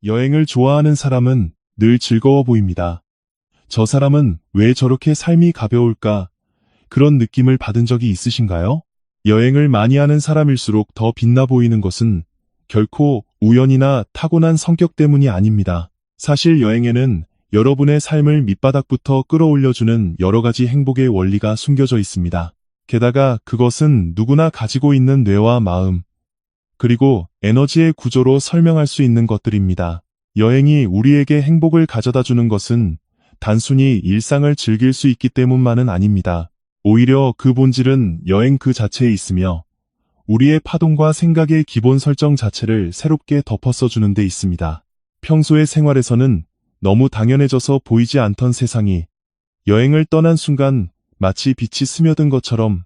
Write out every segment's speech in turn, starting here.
여행을 좋아하는 사람은 늘 즐거워 보입니다. 저 사람은 왜 저렇게 삶이 가벼울까? 그런 느낌을 받은 적이 있으신가요? 여행을 많이 하는 사람일수록 더 빛나 보이는 것은 결코 우연이나 타고난 성격 때문이 아닙니다. 사실 여행에는 여러분의 삶을 밑바닥부터 끌어올려주는 여러 가지 행복의 원리가 숨겨져 있습니다. 게다가 그것은 누구나 가지고 있는 뇌와 마음, 그리고 에너지의 구조로 설명할 수 있는 것들입니다. 여행이 우리에게 행복을 가져다 주는 것은 단순히 일상을 즐길 수 있기 때문만은 아닙니다. 오히려 그 본질은 여행 그 자체에 있으며 우리의 파동과 생각의 기본 설정 자체를 새롭게 덮어써 주는 데 있습니다. 평소의 생활에서는 너무 당연해져서 보이지 않던 세상이 여행을 떠난 순간 마치 빛이 스며든 것처럼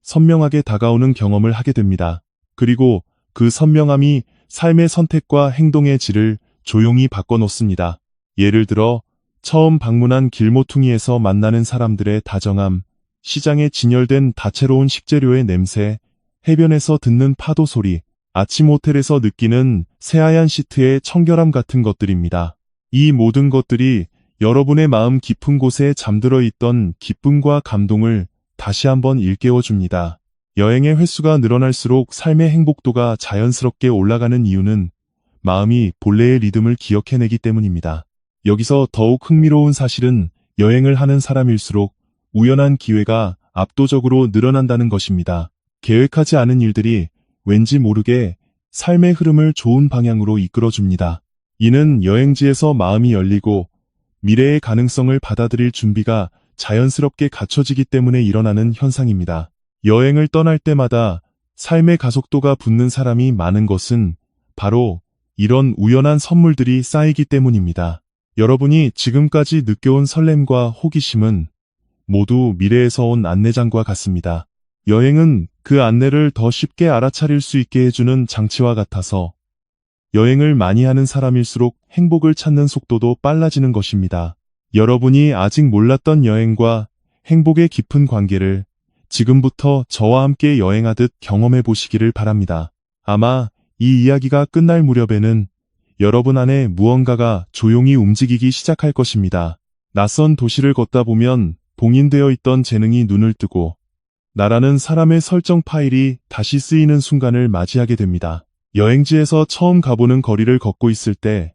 선명하게 다가오는 경험을 하게 됩니다. 그리고 그 선명함이 삶의 선택과 행동의 질을 조용히 바꿔놓습니다. 예를 들어 처음 방문한 길모퉁이에서 만나는 사람들의 다정함, 시장에 진열된 다채로운 식재료의 냄새, 해변에서 듣는 파도 소리, 아침 호텔에서 느끼는 새하얀 시트의 청결함 같은 것들입니다. 이 모든 것들이 여러분의 마음 깊은 곳에 잠들어 있던 기쁨과 감동을 다시 한번 일깨워줍니다. 여행의 횟수가 늘어날수록 삶의 행복도가 자연스럽게 올라가는 이유는 마음이 본래의 리듬을 기억해내기 때문입니다. 여기서 더욱 흥미로운 사실은 여행을 하는 사람일수록 우연한 기회가 압도적으로 늘어난다는 것입니다. 계획하지 않은 일들이 왠지 모르게 삶의 흐름을 좋은 방향으로 이끌어줍니다. 이는 여행지에서 마음이 열리고 미래의 가능성을 받아들일 준비가 자연스럽게 갖춰지기 때문에 일어나는 현상입니다. 여행을 떠날 때마다 삶의 가속도가 붙는 사람이 많은 것은 바로 이런 우연한 선물들이 쌓이기 때문입니다. 여러분이 지금까지 느껴온 설렘과 호기심은 모두 미래에서 온 안내장과 같습니다. 여행은 그 안내를 더 쉽게 알아차릴 수 있게 해주는 장치와 같아서 여행을 많이 하는 사람일수록 행복을 찾는 속도도 빨라지는 것입니다. 여러분이 아직 몰랐던 여행과 행복의 깊은 관계를 지금부터 저와 함께 여행하듯 경험해 보시기를 바랍니다. 아마 이 이야기가 끝날 무렵에는 여러분 안에 무언가가 조용히 움직이기 시작할 것입니다. 낯선 도시를 걷다 보면 봉인되어 있던 재능이 눈을 뜨고 나라는 사람의 설정 파일이 다시 쓰이는 순간을 맞이하게 됩니다. 여행지에서 처음 가보는 거리를 걷고 있을 때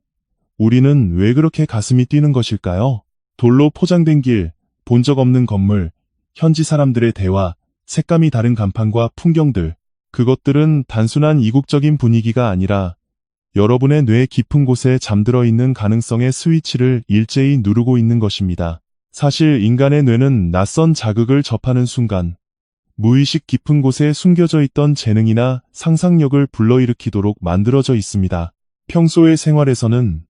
우리는 왜 그렇게 가슴이 뛰는 것일까요? 돌로 포장된 길, 본 적 없는 건물, 현지 사람들의 대화, 색감이 다른 간판과 풍경들, 그것들은 단순한 이국적인 분위기가 아니라 여러분의 뇌 깊은 곳에 잠들어 있는 가능성의 스위치를 일제히 누르고 있는 것입니다. 사실 인간의 뇌는 낯선 자극을 접하는 순간 무의식 깊은 곳에 숨겨져 있던 재능이나 상상력을 불러일으키도록 만들어져 있습니다. 평소의 생활에서는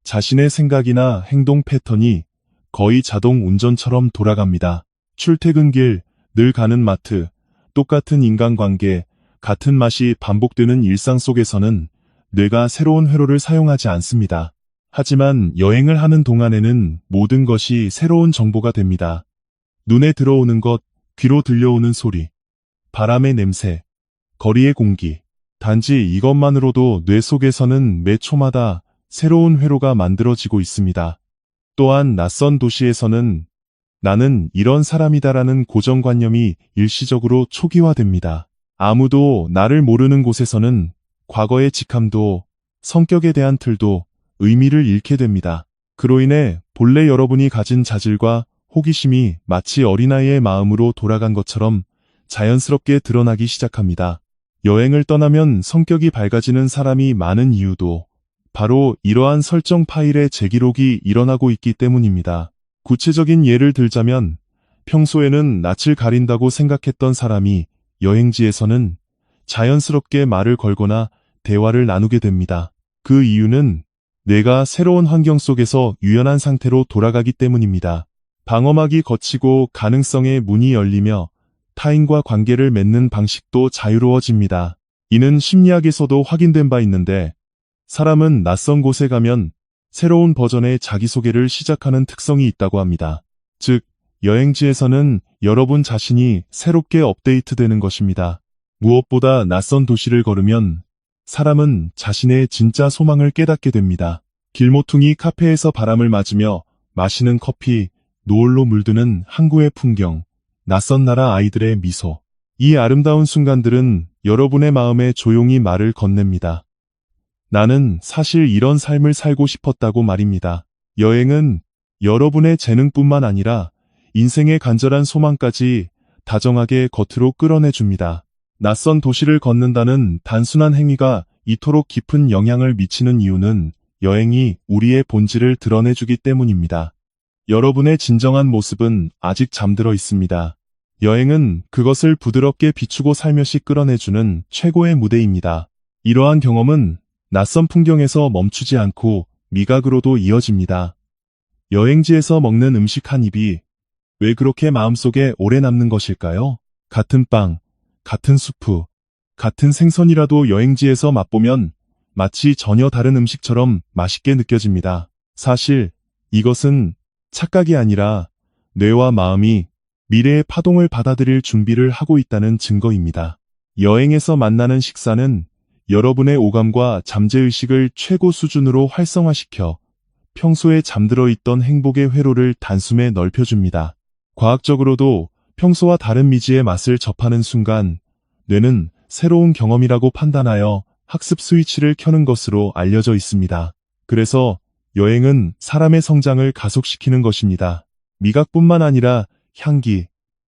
자신의 생각이나 행동 패턴이 거의 자동 운전처럼 돌아갑니다. 출퇴근길, 늘 가는 마트, 똑같은 인간관계, 같은 맛이 반복되는 일상 속에서는 뇌가 새로운 회로를 사용하지 않습니다. 하지만 여행을 하는 동안에는 모든 것이 새로운 정보가 됩니다. 눈에 들어오는 것, 귀로 들려오는 소리, 바람의 냄새, 거리의 공기. 단지 이것만으로도 뇌 속에서는 매 초마다 새로운 회로가 만들어지고 있습니다. 또한 낯선 도시에서는 나는 이런 사람이다라는 고정관념이 일시적으로 초기화됩니다. 아무도 나를 모르는 곳에서는 과거의 직함도 성격에 대한 틀도 의미를 잃게 됩니다. 그로 인해 본래 여러분이 가진 자질과 호기심이 마치 어린아이의 마음으로 돌아간 것처럼 자연스럽게 드러나기 시작합니다. 여행을 떠나면 성격이 밝아지는 사람이 많은 이유도 바로 이러한 설정 파일의 재기록이 일어나고 있기 때문입니다. 구체적인 예를 들자면 평소에는 낯을 가린다고 생각했던 사람이 여행지에서는 자연스럽게 말을 걸거나 대화를 나누게 됩니다. 그 이유는 뇌가 새로운 환경 속에서 유연한 상태로 돌아가기 때문입니다. 방어막이 걷히고 가능성의 문이 열리며 타인과 관계를 맺는 방식도 자유로워집니다. 이는 심리학에서도 확인된 바 있는데 사람은 낯선 곳에 가면 새로운 버전의 자기소개를 시작하는 특성이 있다고 합니다. 즉, 여행지에서는 여러분 자신이 새롭게 업데이트되는 것입니다. 무엇보다 낯선 도시를 걸으면 사람은 자신의 진짜 소망을 깨닫게 됩니다. 길모퉁이 카페에서 바람을 맞으며 마시는 커피, 노을로 물드는 항구의 풍경, 낯선 나라 아이들의 미소. 이 아름다운 순간들은 여러분의 마음에 조용히 말을 건넵니다. 나는 사실 이런 삶을 살고 싶었다고 말입니다. 여행은 여러분의 재능뿐만 아니라 인생의 간절한 소망까지 다정하게 겉으로 끌어내줍니다. 낯선 도시를 걷는다는 단순한 행위가 이토록 깊은 영향을 미치는 이유는 여행이 우리의 본질을 드러내주기 때문입니다. 여러분의 진정한 모습은 아직 잠들어 있습니다. 여행은 그것을 부드럽게 비추고 살며시 끌어내주는 최고의 무대입니다. 이러한 경험은 낯선 풍경에서 멈추지 않고 미각으로도 이어집니다. 여행지에서 먹는 음식 한 입이 왜 그렇게 마음속에 오래 남는 것일까요? 같은 빵, 같은 수프, 같은 생선이라도 여행지에서 맛보면 마치 전혀 다른 음식처럼 맛있게 느껴집니다. 사실 이것은 착각이 아니라 뇌와 마음이 미래의 파동을 받아들일 준비를 하고 있다는 증거입니다. 여행에서 만나는 식사는 여러분의 오감과 잠재의식을 최고 수준으로 활성화시켜 평소에 잠들어 있던 행복의 회로를 단숨에 넓혀줍니다. 과학적으로도 평소와 다른 미지의 맛을 접하는 순간 뇌는 새로운 경험이라고 판단하여 학습 스위치를 켜는 것으로 알려져 있습니다. 그래서 여행은 사람의 성장을 가속시키는 것입니다. 미각뿐만 아니라 향기,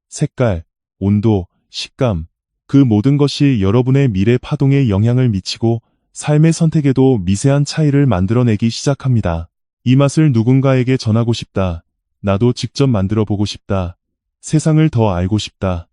색깔, 온도, 식감, 그 모든 것이 여러분의 미래 파동에 영향을 미치고 삶의 선택에도 미세한 차이를 만들어내기 시작합니다. 이 맛을 누군가에게 전하고 싶다. 나도 직접 만들어 보고 싶다. 세상을 더 알고 싶다.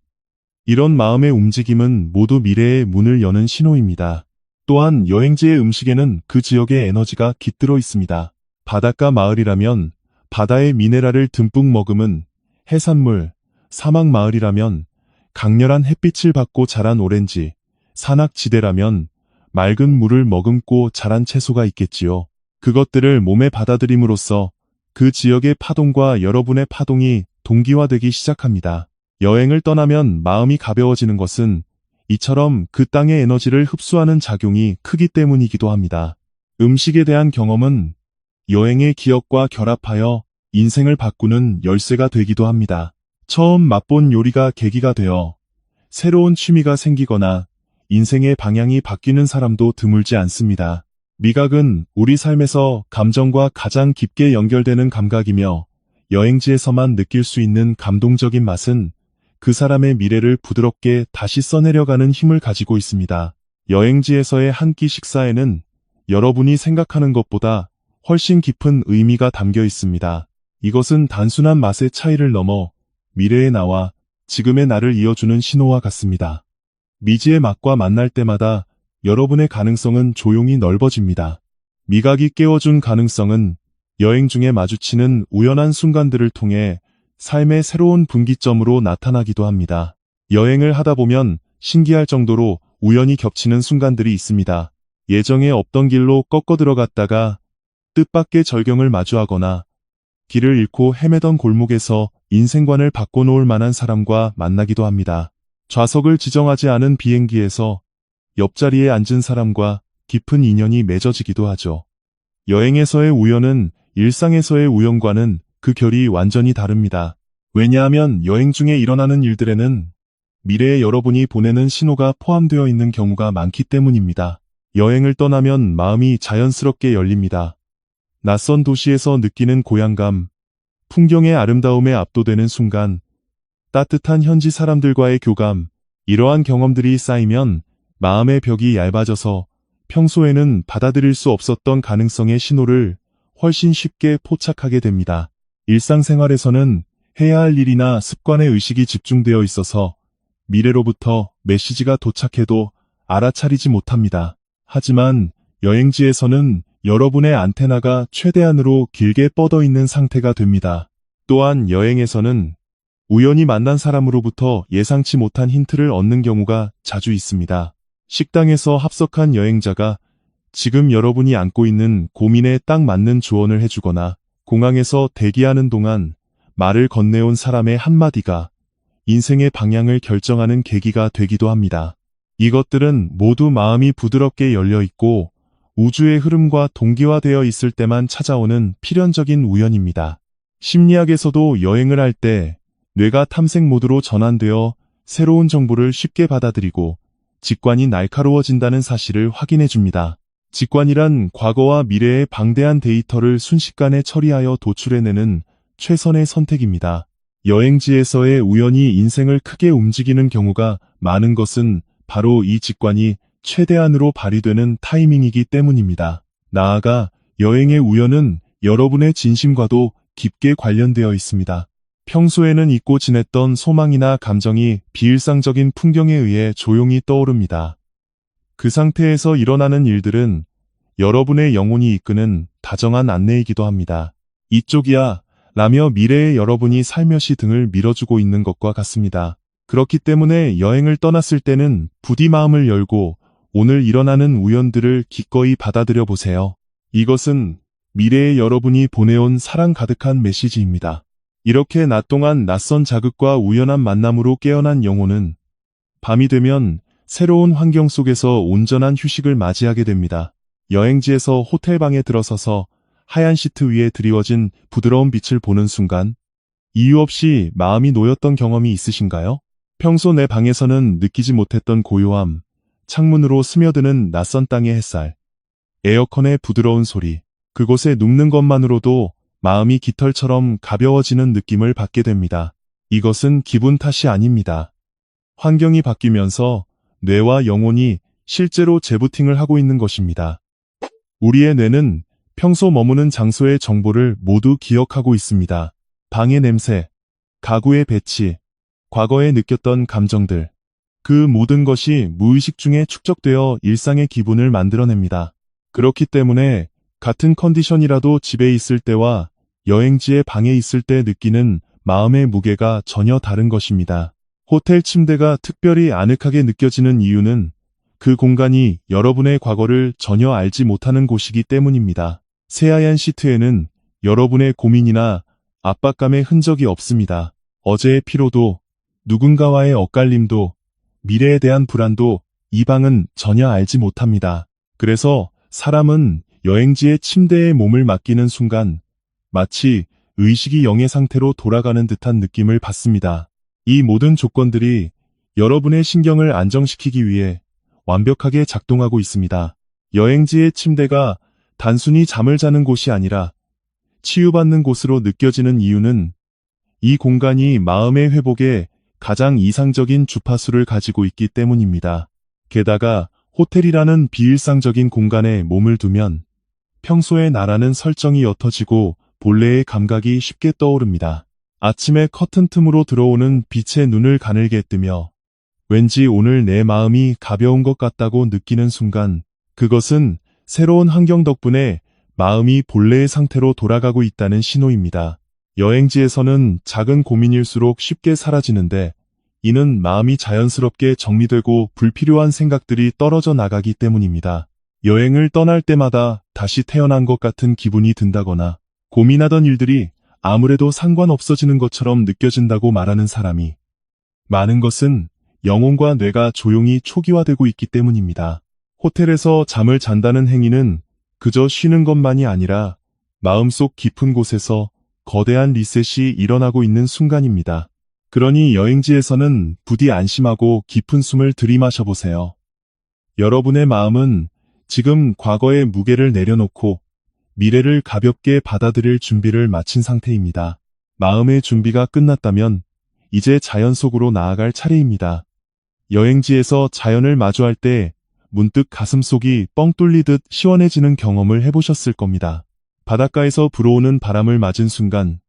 이런 마음의 움직임은 모두 미래의 문을 여는 신호입니다. 또한 여행지의 음식에는 그 지역의 에너지가 깃들어 있습니다. 바닷가 마을이라면 바다의 미네랄을 듬뿍 머금은 해산물, 사막 마을이라면 강렬한 햇빛을 받고 자란 오렌지, 산악지대라면 맑은 물을 머금고 자란 채소가 있겠지요. 그것들을 몸에 받아들임으로써 그 지역의 파동과 여러분의 파동이 동기화되기 시작합니다. 여행을 떠나면 마음이 가벼워지는 것은 이처럼 그 땅의 에너지를 흡수하는 작용이 크기 때문이기도 합니다. 음식에 대한 경험은 여행의 기억과 결합하여 인생을 바꾸는 열쇠가 되기도 합니다. 처음 맛본 요리가 계기가 되어 새로운 취미가 생기거나 인생의 방향이 바뀌는 사람도 드물지 않습니다. 미각은 우리 삶에서 감정과 가장 깊게 연결되는 감각이며 여행지에서만 느낄 수 있는 감동적인 맛은 그 사람의 미래를 부드럽게 다시 써내려가는 힘을 가지고 있습니다. 여행지에서의 한 끼 식사에는 여러분이 생각하는 것보다 훨씬 깊은 의미가 담겨 있습니다. 이것은 단순한 맛의 차이를 넘어 미래의 나와 지금의 나를 이어주는 신호와 같습니다. 미지의 맛과 만날 때마다 여러분의 가능성은 조용히 넓어집니다. 미각이 깨워준 가능성은 여행 중에 마주치는 우연한 순간들을 통해 삶의 새로운 분기점으로 나타나기도 합니다. 여행을 하다 보면 신기할 정도로 우연히 겹치는 순간들이 있습니다. 예정에 없던 길로 꺾어 들어갔다가 뜻밖의 절경을 마주하거나 길을 잃고 헤매던 골목에서 인생관을 바꿔놓을 만한 사람과 만나기도 합니다. 좌석을 지정하지 않은 비행기에서 옆자리에 앉은 사람과 깊은 인연이 맺어지기도 하죠. 여행에서의 우연은 일상에서의 우연과는 그 결이 완전히 다릅니다. 왜냐하면 여행 중에 일어나는 일들에는 미래의 여러분이 보내는 신호가 포함되어 있는 경우가 많기 때문입니다. 여행을 떠나면 마음이 자연스럽게 열립니다. 낯선 도시에서 느끼는 고향감, 풍경의 아름다움에 압도되는 순간, 따뜻한 현지 사람들과의 교감, 이러한 경험들이 쌓이면 마음의 벽이 얇아져서 평소에는 받아들일 수 없었던 가능성의 신호를 훨씬 쉽게 포착하게 됩니다. 일상생활에서는 해야 할 일이나 습관의 의식이 집중되어 있어서 미래로부터 메시지가 도착해도 알아차리지 못합니다. 하지만 여행지에서는 여러분의 안테나가 최대한으로 길게 뻗어 있는 상태가 됩니다. 또한 여행에서는 우연히 만난 사람으로부터 예상치 못한 힌트를 얻는 경우가 자주 있습니다. 식당에서 합석한 여행자가 지금 여러분이 안고 있는 고민에 딱 맞는 조언을 해주거나 공항에서 대기하는 동안 말을 건네온 사람의 한마디가 인생의 방향을 결정하는 계기가 되기도 합니다. 이것들은 모두 마음이 부드럽게 열려 있고 우주의 흐름과 동기화되어 있을 때만 찾아오는 필연적인 우연입니다. 심리학에서도 여행을 할 때 뇌가 탐색 모드로 전환되어 새로운 정보를 쉽게 받아들이고 직관이 날카로워진다는 사실을 확인해 줍니다. 직관이란 과거와 미래의 방대한 데이터를 순식간에 처리하여 도출해내는 최선의 선택입니다. 여행지에서의 우연이 인생을 크게 움직이는 경우가 많은 것은 바로 이 직관이 최대한으로 발휘되는 타이밍이기 때문입니다. 나아가 여행의 우연은 여러분의 진심과도 깊게 관련되어 있습니다. 평소에는 잊고 지냈던 소망이나 감정이 비일상적인 풍경에 의해 조용히 떠오릅니다. 그 상태에서 일어나는 일들은 여러분의 영혼이 이끄는 다정한 안내이기도 합니다. 이쪽이야 라며 미래의 여러분이 살며시 등을 밀어주고 있는 것과 같습니다. 그렇기 때문에 여행을 떠났을 때는 부디 마음을 열고 오늘 일어나는 우연들을 기꺼이 받아들여 보세요. 이것은 미래의 여러분이 보내온 사랑 가득한 메시지입니다. 이렇게 낮 동안 낯선 자극과 우연한 만남으로 깨어난 영혼은 밤이 되면 새로운 환경 속에서 온전한 휴식을 맞이하게 됩니다. 여행지에서 호텔방에 들어서서 하얀 시트 위에 드리워진 부드러운 빛을 보는 순간 이유 없이 마음이 놓였던 경험이 있으신가요? 평소 내 방에서는 느끼지 못했던 고요함, 창문으로 스며드는 낯선 땅의 햇살, 에어컨의 부드러운 소리, 그곳에 눕는 것만으로도 마음이 깃털처럼 가벼워지는 느낌을 받게 됩니다. 이것은 기분 탓이 아닙니다. 환경이 바뀌면서 뇌와 영혼이 실제로 재부팅을 하고 있는 것입니다. 우리의 뇌는 평소 머무는 장소의 정보를 모두 기억하고 있습니다. 방의 냄새, 가구의 배치, 과거에 느꼈던 감정들. 그 모든 것이 무의식 중에 축적되어 일상의 기분을 만들어냅니다. 그렇기 때문에 같은 컨디션이라도 집에 있을 때와 여행지의 방에 있을 때 느끼는 마음의 무게가 전혀 다른 것입니다. 호텔 침대가 특별히 아늑하게 느껴지는 이유는 그 공간이 여러분의 과거를 전혀 알지 못하는 곳이기 때문입니다. 새하얀 시트에는 여러분의 고민이나 압박감의 흔적이 없습니다. 어제의 피로도, 누군가와의 엇갈림도, 미래에 대한 불안도 이 방은 전혀 알지 못합니다. 그래서 사람은 여행지의 침대에 몸을 맡기는 순간 마치 의식이 영의 상태로 돌아가는 듯한 느낌을 받습니다. 이 모든 조건들이 여러분의 신경을 안정시키기 위해 완벽하게 작동하고 있습니다. 여행지의 침대가 단순히 잠을 자는 곳이 아니라 치유받는 곳으로 느껴지는 이유는 이 공간이 마음의 회복에 가장 이상적인 주파수를 가지고 있기 때문입니다. 게다가 호텔이라는 비일상적인 공간에 몸을 두면 평소의 나라는 설정이 옅어지고 본래의 감각이 쉽게 떠오릅니다. 아침에 커튼 틈으로 들어오는 빛에 눈을 가늘게 뜨며 왠지 오늘 내 마음이 가벼운 것 같다고 느끼는 순간 그것은 새로운 환경 덕분에 마음이 본래의 상태로 돌아가고 있다는 신호입니다. 여행지에서는 작은 고민일수록 쉽게 사라지는데 이는 마음이 자연스럽게 정리되고 불필요한 생각들이 떨어져 나가기 때문입니다. 여행을 떠날 때마다 다시 태어난 것 같은 기분이 든다거나 고민하던 일들이 아무래도 상관없어지는 것처럼 느껴진다고 말하는 사람이 많은 것은 영혼과 뇌가 조용히 초기화되고 있기 때문입니다. 호텔에서 잠을 잔다는 행위는 그저 쉬는 것만이 아니라 마음속 깊은 곳에서 거대한 리셋이 일어나고 있는 순간입니다. 그러니 여행지에서는 부디 안심하고 깊은 숨을 들이마셔보세요. 여러분의 마음은 지금 과거의 무게를 내려놓고 미래를 가볍게 받아들일 준비를 마친 상태입니다. 마음의 준비가 끝났다면 이제 자연 속으로 나아갈 차례입니다. 여행지에서 자연을 마주할 때 문득 가슴속이 뻥 뚫리듯 시원해지는 경험을 해보셨을 겁니다. 바닷가에서 불어오는 바람을 맞은 순간,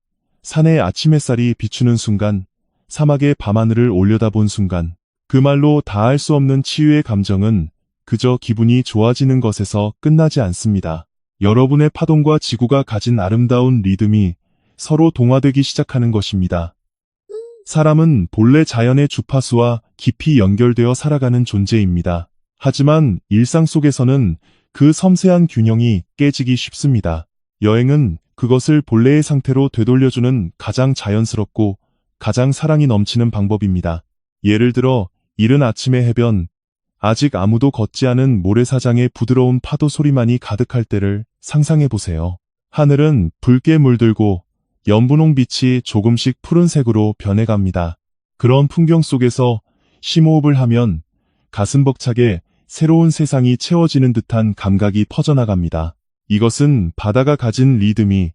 산의 아침 햇살이 비추는 순간, 사막의 밤하늘을 올려다본 순간, 그 말로 다할 수 없는 치유의 감정은 그저 기분이 좋아지는 것에서 끝나지 않습니다. 여러분의 파동과 지구가 가진 아름다운 리듬이 서로 동화되기 시작하는 것입니다. 사람은 본래 자연의 주파수와 깊이 연결되어 살아가는 존재입니다. 하지만 일상 속에서는 그 섬세한 균형이 깨지기 쉽습니다. 여행은 그것을 본래의 상태로 되돌려주는 가장 자연스럽고 가장 사랑이 넘치는 방법입니다. 예를 들어 이른 아침의 해변, 아직 아무도 걷지 않은 모래사장의 부드러운 파도 소리만이 가득할 때를 상상해 보세요. 하늘은 붉게 물들고 연분홍빛이 조금씩 푸른색으로 변해갑니다. 그런 풍경 속에서 심호흡을 하면 가슴 벅차게 새로운 세상이 채워지는 듯한 감각이 퍼져나갑니다. 이것은 바다가 가진 리듬이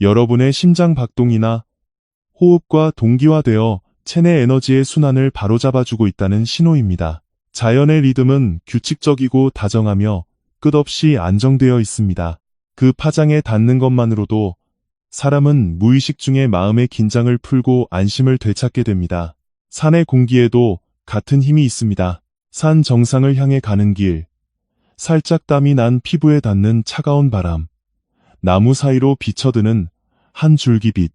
여러분의 심장 박동이나 호흡과 동기화되어 체내 에너지의 순환을 바로잡아주고 있다는 신호입니다. 자연의 리듬은 규칙적이고 다정하며 끝없이 안정되어 있습니다. 그 파장에 닿는 것만으로도 사람은 무의식 중에 마음의 긴장을 풀고 안심을 되찾게 됩니다. 산의 공기에도 같은 힘이 있습니다. 산 정상을 향해 가는 길, 살짝 땀이 난 피부에 닿는 차가운 바람, 나무 사이로 비쳐드는 한 줄기 빛,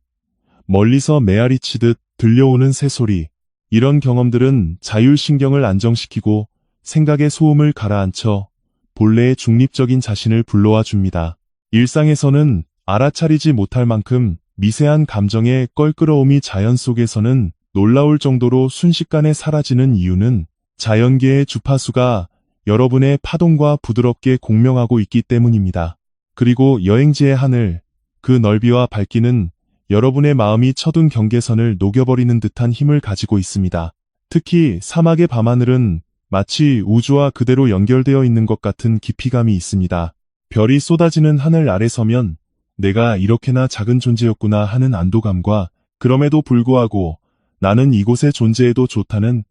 멀리서 메아리 치듯 들려오는 새소리, 이런 경험들은 자율신경을 안정시키고 생각의 소음을 가라앉혀 본래의 중립적인 자신을 불러와 줍니다. 일상에서는 알아차리지 못할 만큼 미세한 감정의 껄끄러움이 자연 속에서는 놀라울 정도로 순식간에 사라지는 이유는 자연계의 주파수가 여러분의 파동과 부드럽게 공명하고 있기 때문입니다. 그리고 여행지의 하늘, 그 넓이와 밝기는 여러분의 마음이 쳐둔 경계선을 녹여버리는 듯한 힘을 가지고 있습니다. 특히 사막의 밤하늘은 마치 우주와 그대로 연결되어 있는 것 같은 깊이감이 있습니다. 별이 쏟아지는 하늘 아래 서면 내가 이렇게나 작은 존재였구나 하는 안도감과 그럼에도 불구하고 나는 이곳에 존재해도 좋다는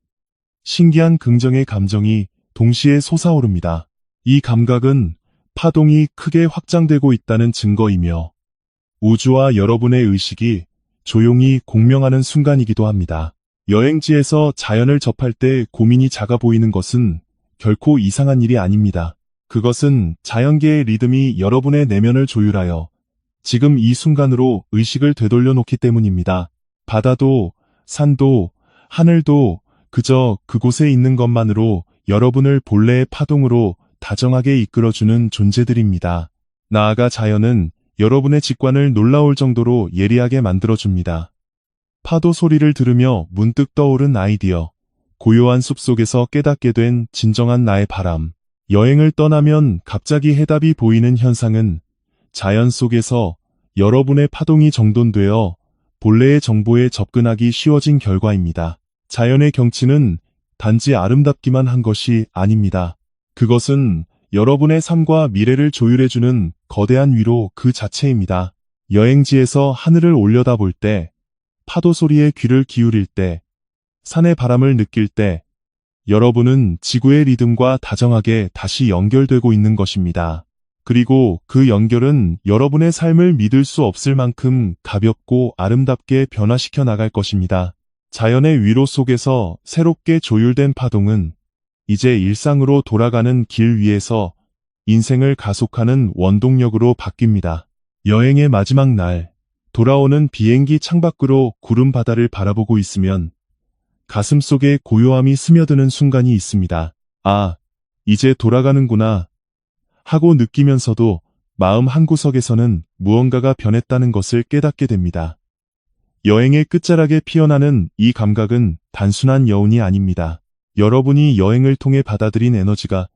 신기한 긍정의 감정이 동시에 솟아오릅니다. 이 감각은 파동이 크게 확장되고 있다는 증거이며 우주와 여러분의 의식이 조용히 공명하는 순간이기도 합니다. 여행지에서 자연을 접할 때 고민이 작아 보이는 것은 결코 이상한 일이 아닙니다. 그것은 자연계의 리듬이 여러분의 내면을 조율하여 지금 이 순간으로 의식을 되돌려 놓기 때문입니다. 바다도, 산도, 하늘도 그저 그곳에 있는 것만으로 여러분을 본래의 파동으로 다정하게 이끌어주는 존재들입니다. 나아가 자연은 여러분의 직관을 놀라울 정도로 예리하게 만들어줍니다. 파도 소리를 들으며 문득 떠오른 아이디어, 고요한 숲속에서 깨닫게 된 진정한 나의 바람, 여행을 떠나면 갑자기 해답이 보이는 현상은 자연 속에서 여러분의 파동이 정돈되어 본래의 정보에 접근하기 쉬워진 결과입니다. 자연의 경치는 단지 아름답기만 한 것이 아닙니다. 그것은 여러분의 삶과 미래를 조율해주는 거대한 위로 그 자체입니다. 여행지에서 하늘을 올려다볼 때, 파도 소리에 귀를 기울일 때, 산의 바람을 느낄 때, 여러분은 지구의 리듬과 다정하게 다시 연결되고 있는 것입니다. 그리고 그 연결은 여러분의 삶을 믿을 수 없을 만큼 가볍고 아름답게 변화시켜 나갈 것입니다. 자연의 위로 속에서 새롭게 조율된 파동은 이제 일상으로 돌아가는 길 위에서 인생을 가속하는 원동력으로 바뀝니다. 여행의 마지막 날, 돌아오는 비행기 창밖으로 구름 바다를 바라보고 있으면 가슴 속에 고요함이 스며드는 순간이 있습니다. 아, 이제 돌아가는구나 하고 느끼면서도 마음 한구석에서는 무언가가 변했다는 것을 깨닫게 됩니다. 여행의 끝자락에 피어나는 이 감각은 단순한 여운이 아닙니다. 여러분이 여행을 통해 받아들인 에너지가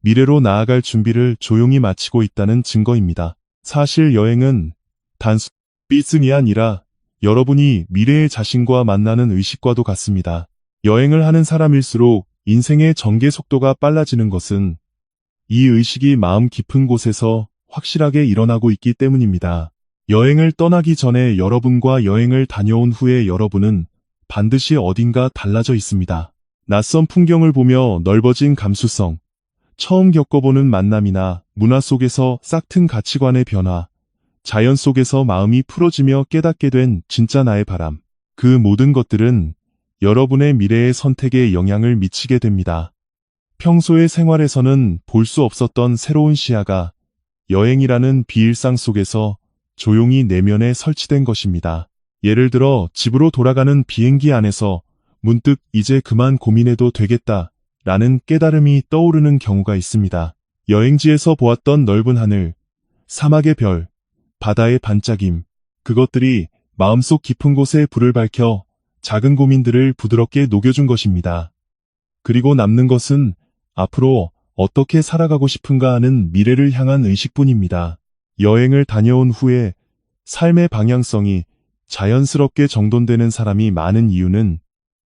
미래로 나아갈 준비를 조용히 마치고 있다는 증거입니다. 사실 여행은 단순 삐슨이 아니라 여러분이 미래의 자신과 만나는 의식과도 같습니다. 여행을 하는 사람일수록 인생의 전개 속도가 빨라지는 것은 이 의식이 마음 깊은 곳에서 확실하게 일어나고 있기 때문입니다. 여행을 떠나기 전에 여러분과 여행을 다녀온 후에 여러분은 반드시 어딘가 달라져 있습니다. 낯선 풍경을 보며 넓어진 감수성, 처음 겪어보는 만남이나 문화 속에서 싹튼 가치관의 변화, 자연 속에서 마음이 풀어지며 깨닫게 된 진짜 나의 바람, 그 모든 것들은 여러분의 미래의 선택에 영향을 미치게 됩니다. 평소의 생활에서는 볼 수 없었던 새로운 시야가 여행이라는 비일상 속에서 조용히 내면에 설치된 것입니다. 예를 들어 집으로 돌아가는 비행기 안에서 문득 이제 그만 고민해도 되겠다 라는 깨달음이 떠오르는 경우가 있습니다. 여행지에서 보았던 넓은 하늘, 사막의 별, 바다의 반짝임, 그것들이 마음속 깊은 곳에 불을 밝혀 작은 고민들을 부드럽게 녹여준 것입니다. 그리고 남는 것은 앞으로 어떻게 살아가고 싶은가 하는 미래를 향한 의식뿐입니다. 여행을 다녀온 후에 삶의 방향성이 자연스럽게 정돈되는 사람이 많은 이유는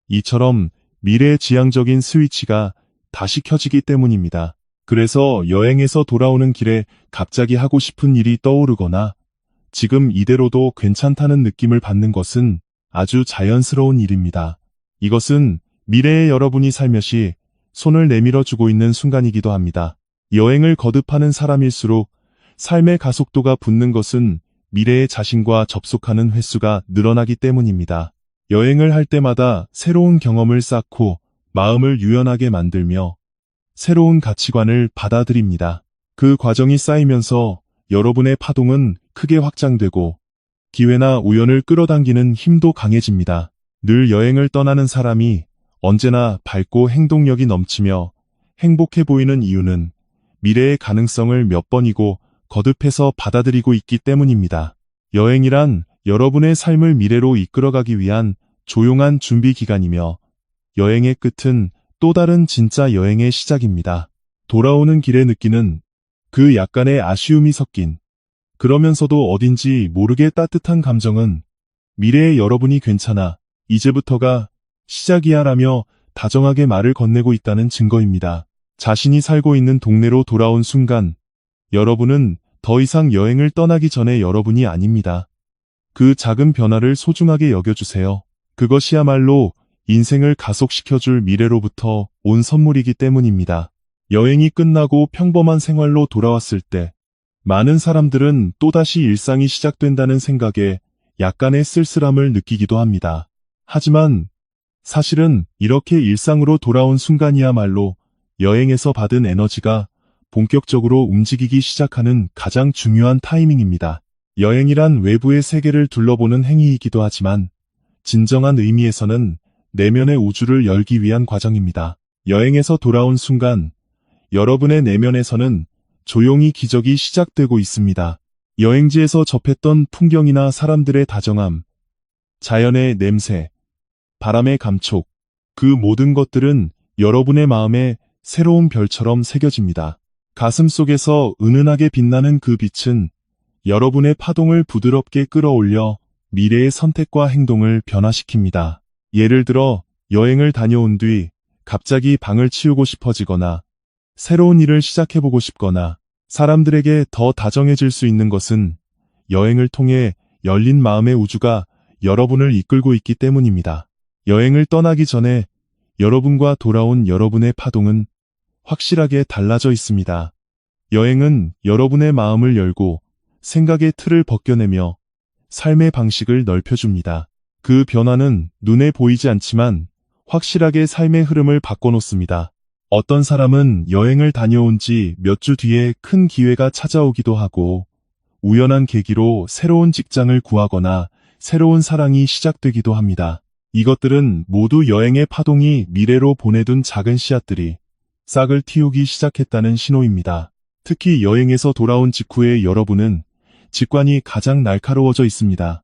이처럼 미래의 지향적인 스위치가 다시 켜지기 때문입니다. 그래서 여행에서 돌아오는 길에 갑자기 하고 싶은 일이 떠오르거나 지금 이대로도 괜찮다는 느낌을 받는 것은 아주 자연스러운 일입니다. 이것은 미래의 여러분이 살며시 손을 내밀어 주고 있는 순간이기도 합니다. 여행을 거듭하는 사람일수록 삶의 가속도가 붙는 것은 미래의 자신과 접속하는 횟수가 늘어나기 때문입니다. 여행을 할 때마다 새로운 경험을 쌓고 마음을 유연하게 만들며 새로운 가치관을 받아들입니다. 그 과정이 쌓이면서 여러분의 파동은 크게 확장되고 기회나 우연을 끌어당기는 힘도 강해집니다. 늘 여행을 떠나는 사람이 언제나 밝고 행동력이 넘치며 행복해 보이는 이유는 미래의 가능성을 몇 번이고 거듭해서 받아들이고 있기 때문입니다. 여행이란 여러분의 삶을 미래로 이끌어가기 위한 조용한 준비 기간이며 여행의 끝은 또 다른 진짜 여행의 시작입니다. 돌아오는 길에 느끼는 그 약간의 아쉬움이 섞인 그러면서도 어딘지 모르게 따뜻한 감정은 미래의 여러분이 괜찮아, 이제부터가 시작이야 라며 다정하게 말을 건네고 있다는 증거입니다. 자신이 살고 있는 동네로 돌아온 순간 여러분은 더 이상 여행을 떠나기 전에 여러분이 아닙니다. 그 작은 변화를 소중하게 여겨주세요. 그것이야말로 인생을 가속시켜줄 미래로부터 온 선물이기 때문입니다. 여행이 끝나고 평범한 생활로 돌아왔을 때 많은 사람들은 또다시 일상이 시작된다는 생각에 약간의 쓸쓸함을 느끼기도 합니다. 하지만 사실은 이렇게 일상으로 돌아온 순간이야말로 여행에서 받은 에너지가 본격적으로 움직이기 시작하는 가장 중요한 타이밍입니다. 여행이란 외부의 세계를 둘러보는 행위이기도 하지만 진정한 의미에서는 내면의 우주를 열기 위한 과정입니다. 여행에서 돌아온 순간 여러분의 내면에서는 조용히 기적이 시작되고 있습니다. 여행지에서 접했던 풍경이나 사람들의 다정함, 자연의 냄새, 바람의 감촉, 그 모든 것들은 여러분의 마음에 새로운 별처럼 새겨집니다. 가슴 속에서 은은하게 빛나는 그 빛은 여러분의 파동을 부드럽게 끌어올려 미래의 선택과 행동을 변화시킵니다. 예를 들어 여행을 다녀온 뒤 갑자기 방을 치우고 싶어지거나 새로운 일을 시작해보고 싶거나 사람들에게 더 다정해질 수 있는 것은 여행을 통해 열린 마음의 우주가 여러분을 이끌고 있기 때문입니다. 여행을 떠나기 전에 여러분과 돌아온 여러분의 파동은 확실하게 달라져 있습니다. 여행은 여러분의 마음을 열고 생각의 틀을 벗겨내며 삶의 방식을 넓혀줍니다. 그 변화는 눈에 보이지 않지만 확실하게 삶의 흐름을 바꿔놓습니다. 어떤 사람은 여행을 다녀온 지 몇 주 뒤에 큰 기회가 찾아오기도 하고 우연한 계기로 새로운 직장을 구하거나 새로운 사랑이 시작되기도 합니다. 이것들은 모두 여행의 파동이 미래로 보내둔 작은 씨앗들이 싹을 틔우기 시작했다는 신호입니다. 특히 여행에서 돌아온 직후에 여러분은 직관이 가장 날카로워져 있습니다.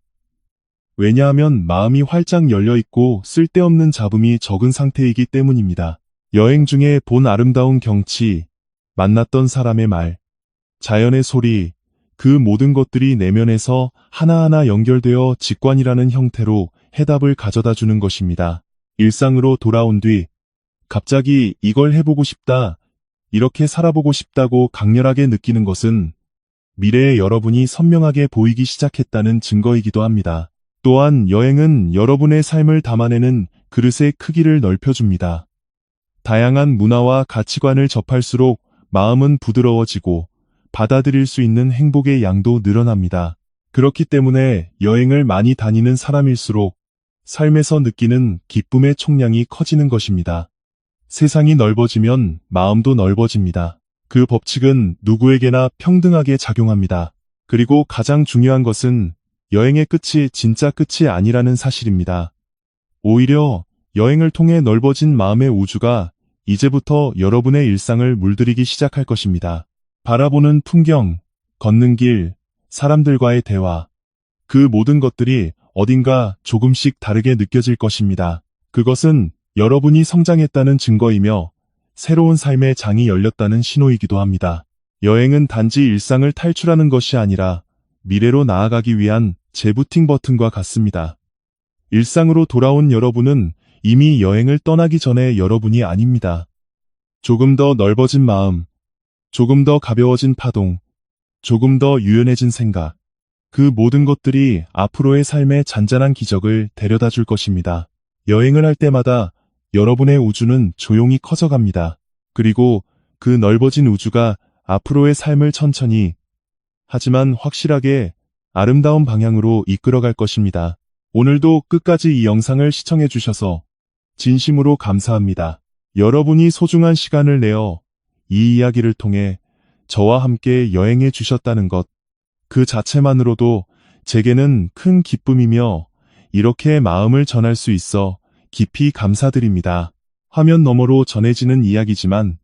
왜냐하면 마음이 활짝 열려 있고 쓸데없는 잡음이 적은 상태이기 때문입니다. 여행 중에 본 아름다운 경치, 만났던 사람의 말, 자연의 소리, 그 모든 것들이 내면에서 하나하나 연결되어 직관이라는 형태로 해답을 가져다 주는 것입니다. 일상으로 돌아온 뒤 갑자기 이걸 해보고 싶다, 이렇게 살아보고 싶다고 강렬하게 느끼는 것은 미래의 여러분이 선명하게 보이기 시작했다는 증거이기도 합니다. 또한 여행은 여러분의 삶을 담아내는 그릇의 크기를 넓혀줍니다. 다양한 문화와 가치관을 접할수록 마음은 부드러워지고 받아들일 수 있는 행복의 양도 늘어납니다. 그렇기 때문에 여행을 많이 다니는 사람일수록 삶에서 느끼는 기쁨의 총량이 커지는 것입니다. 세상이 넓어지면 마음도 넓어집니다. 그 법칙은 누구에게나 평등하게 작용합니다. 그리고 가장 중요한 것은 여행의 끝이 진짜 끝이 아니라는 사실입니다. 오히려 여행을 통해 넓어진 마음의 우주가 이제부터 여러분의 일상을 물들이기 시작할 것입니다. 바라보는 풍경, 걷는 길, 사람들과의 대화, 그 모든 것들이 어딘가 조금씩 다르게 느껴질 것입니다. 그것은 여러분이 성장했다는 증거이며 새로운 삶의 장이 열렸다는 신호이기도 합니다. 여행은 단지 일상을 탈출하는 것이 아니라 미래로 나아가기 위한 재부팅 버튼과 같습니다. 일상으로 돌아온 여러분은 이미 여행을 떠나기 전에 여러분이 아닙니다. 조금 더 넓어진 마음, 조금 더 가벼워진 파동, 조금 더 유연해진 생각. 그 모든 것들이 앞으로의 삶의 잔잔한 기적을 데려다 줄 것입니다. 여행을 할 때마다 여러분의 우주는 조용히 커져갑니다. 그리고 그 넓어진 우주가 앞으로의 삶을 천천히, 하지만 확실하게 아름다운 방향으로 이끌어갈 것입니다. 오늘도 끝까지 이 영상을 시청해 주셔서 진심으로 감사합니다. 여러분이 소중한 시간을 내어 이 이야기를 통해 저와 함께 여행해 주셨다는 것, 그 자체만으로도 제게는 큰 기쁨이며 이렇게 마음을 전할 수 있어 깊이 감사드립니다. 화면 너머로 전해지는 이야기지만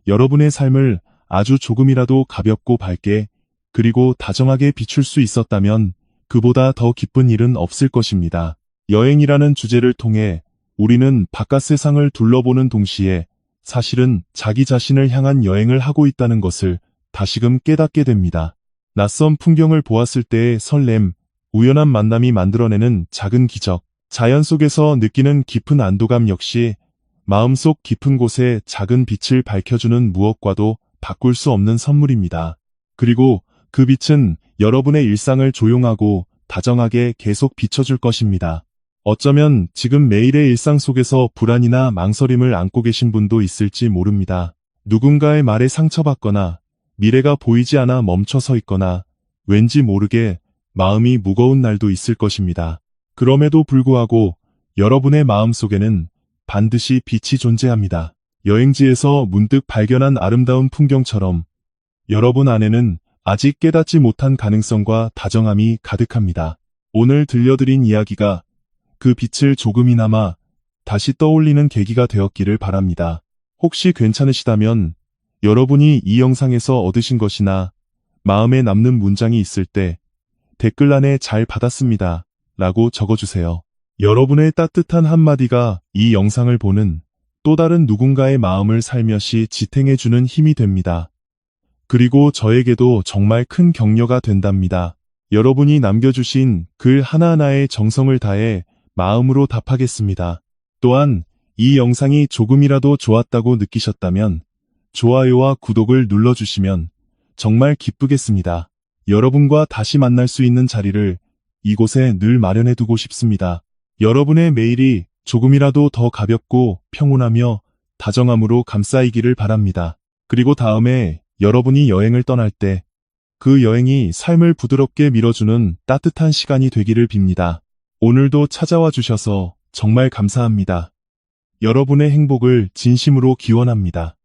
여러분의 삶을 아주 조금이라도 가볍고 밝게 그리고 다정하게 비출 수 있었다면 그보다 더 기쁜 일은 없을 것입니다. 여행이라는 주제를 통해 우리는 바깥 세상을 둘러보는 동시에 사실은 자기 자신을 향한 여행을 하고 있다는 것을 다시금 깨닫게 됩니다. 낯선 풍경을 보았을 때의 설렘, 우연한 만남이 만들어내는 작은 기적, 자연 속에서 느끼는 깊은 안도감 역시 마음속 깊은 곳에 작은 빛을 밝혀주는 무엇과도 바꿀 수 없는 선물입니다. 그리고 그 빛은 여러분의 일상을 조용하고 다정하게 계속 비춰줄 것입니다. 어쩌면 지금 매일의 일상 속에서 불안이나 망설임을 안고 계신 분도 있을지 모릅니다. 누군가의 말에 상처받거나 미래가 보이지 않아 멈춰서 있거나 왠지 모르게 마음이 무거운 날도 있을 것입니다. 그럼에도 불구하고 여러분의 마음 속에는 반드시 빛이 존재합니다. 여행지에서 문득 발견한 아름다운 풍경처럼 여러분 안에는 아직 깨닫지 못한 가능성과 다정함이 가득합니다. 오늘 들려드린 이야기가 그 빛을 조금이나마 다시 떠올리는 계기가 되었기를 바랍니다. 혹시 괜찮으시다면 여러분이 이 영상에서 얻으신 것이나 마음에 남는 문장이 있을 때 댓글란에 잘 받았습니다 라고 적어주세요. 여러분의 따뜻한 한마디가 이 영상을 보는 또 다른 누군가의 마음을 살며시 지탱해주는 힘이 됩니다. 그리고 저에게도 정말 큰 격려가 된답니다. 여러분이 남겨주신 글 하나하나에 정성을 다해 마음으로 답하겠습니다. 또한 이 영상이 조금이라도 좋았다고 느끼셨다면 좋아요와 구독을 눌러주시면 정말 기쁘겠습니다. 여러분과 다시 만날 수 있는 자리를 이곳에 늘 마련해두고 싶습니다. 여러분의 매일이 조금이라도 더 가볍고 평온하며 다정함으로 감싸이기를 바랍니다. 그리고 다음에 여러분이 여행을 떠날 때 그 여행이 삶을 부드럽게 밀어주는 따뜻한 시간이 되기를 빕니다. 오늘도 찾아와 주셔서 정말 감사합니다. 여러분의 행복을 진심으로 기원합니다.